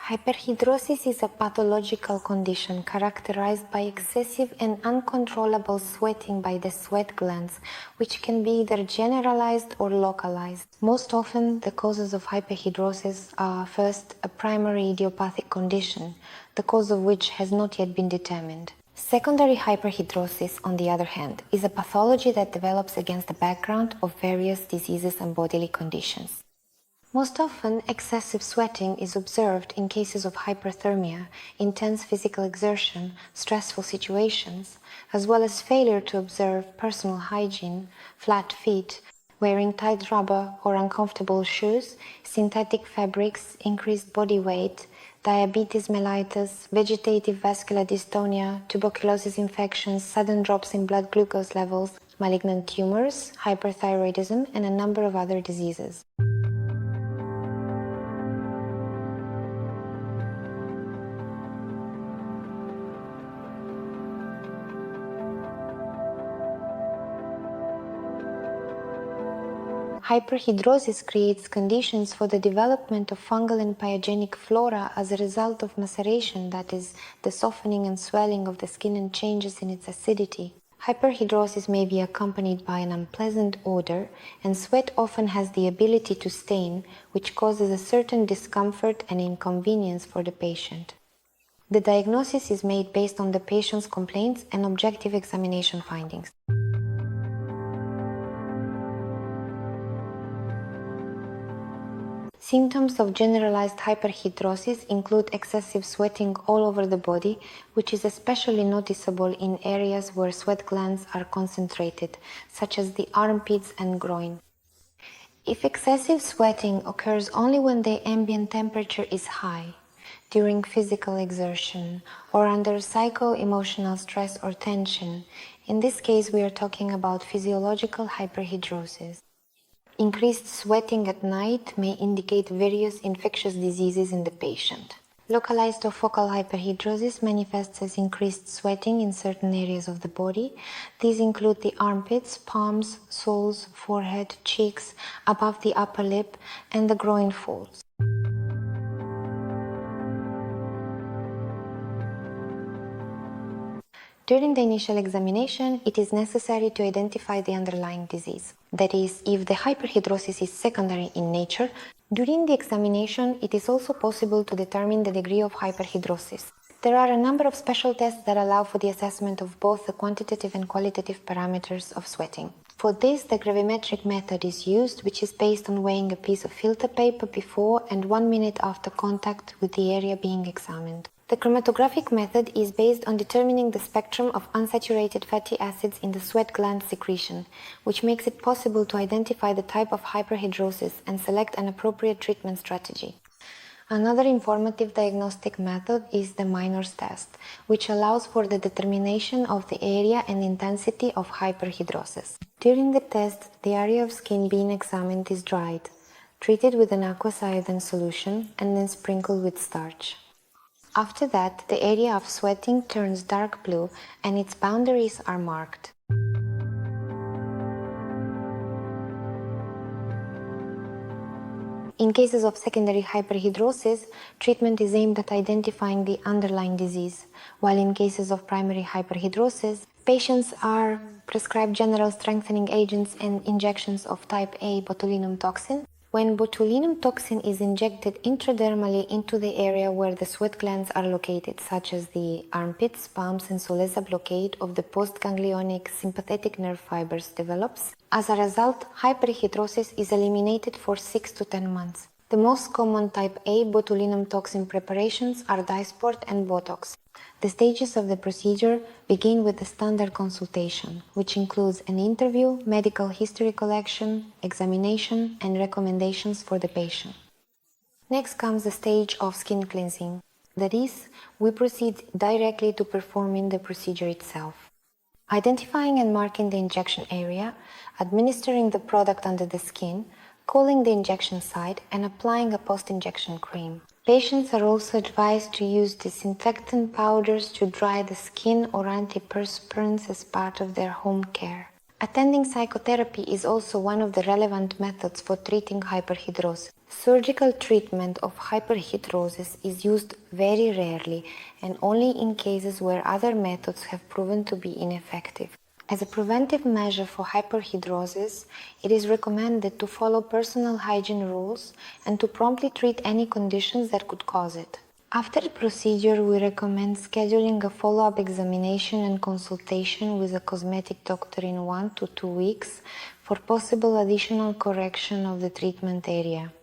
Hyperhidrosis is a pathological condition characterized by excessive and uncontrollable sweating by the sweat glands, which can be either generalized or localized. Most often, the causes of hyperhidrosis are first a primary idiopathic condition, the cause of which has not yet been determined. Secondary hyperhidrosis, on the other hand, is a pathology that develops against the background of various diseases and bodily conditions. Most often, excessive sweating is observed in cases of hyperthermia, intense physical exertion, stressful situations, as well as failure to observe personal hygiene, flat feet, wearing tight rubber or uncomfortable shoes, synthetic fabrics, increased body weight, diabetes mellitus, vegetative vascular dystonia, tuberculosis infections, sudden drops in blood glucose levels, malignant tumors, hyperthyroidism, and a number of other diseases. Hyperhidrosis creates conditions for the development of fungal and pyogenic flora as a result of maceration, that is, the softening and swelling of the skin and changes in its acidity. Hyperhidrosis may be accompanied by an unpleasant odor, and sweat often has the ability to stain, which causes a certain discomfort and inconvenience for the patient. The diagnosis is made based on the patient's complaints and objective examination findings. Symptoms of generalized hyperhidrosis include excessive sweating all over the body, which is especially noticeable in areas where sweat glands are concentrated, such as the armpits and groin. If excessive sweating occurs only when the ambient temperature is high, during physical exertion, or under psycho-emotional stress or tension, in this case we are talking about physiological hyperhidrosis. Increased sweating at night may indicate various infectious diseases in the patient. Localized or focal hyperhidrosis manifests as increased sweating in certain areas of the body. These include the armpits, palms, soles, forehead, cheeks, above the upper lip, and the groin folds. During the initial examination, it is necessary to identify the underlying disease. That is, if the hyperhidrosis is secondary in nature, during the examination it is also possible to determine the degree of hyperhidrosis. There are a number of special tests that allow for the assessment of both the quantitative and qualitative parameters of sweating. For this, the gravimetric method is used, which is based on weighing a piece of filter paper before and 1 minute after contact with the area being examined. The chromatographic method is based on determining the spectrum of unsaturated fatty acids in the sweat gland secretion, which makes it possible to identify the type of hyperhidrosis and select an appropriate treatment strategy. Another informative diagnostic method is the Minor's test, which allows for the determination of the area and intensity of hyperhidrosis. During the test, the area of skin being examined is dried, treated with an aqueous iodine solution, and then sprinkled with starch. After that, the area of sweating turns dark blue and its boundaries are marked. In cases of secondary hyperhidrosis, treatment is aimed at identifying the underlying disease, while in cases of primary hyperhidrosis, patients are prescribed general strengthening agents and injections of type A botulinum toxin. When botulinum toxin is injected intradermally into the area where the sweat glands are located, such as the armpits, palms, and soles, a blockade of the postganglionic sympathetic nerve fibers develops. As a result, hyperhidrosis is eliminated for 6 to 10 months. The most common type A botulinum toxin preparations are Dysport and Botox. The stages of the procedure begin with the standard consultation, which includes an interview, medical history collection, examination, and recommendations for the patient. Next comes the stage of skin cleansing. That is, we proceed directly to performing the procedure itself. Identifying and marking the injection area, administering the product under the skin, cooling the injection site, and applying a post-injection cream. Patients are also advised to use disinfectant powders to dry the skin or antiperspirants as part of their home care. Attending psychotherapy is also one of the relevant methods for treating hyperhidrosis. Surgical treatment of hyperhidrosis is used very rarely and only in cases where other methods have proven to be ineffective. As a preventive measure for hyperhidrosis, it is recommended to follow personal hygiene rules and to promptly treat any conditions that could cause it. After the procedure, we recommend scheduling a follow-up examination and consultation with a cosmetic doctor in 1 to 2 weeks for possible additional correction of the treatment area.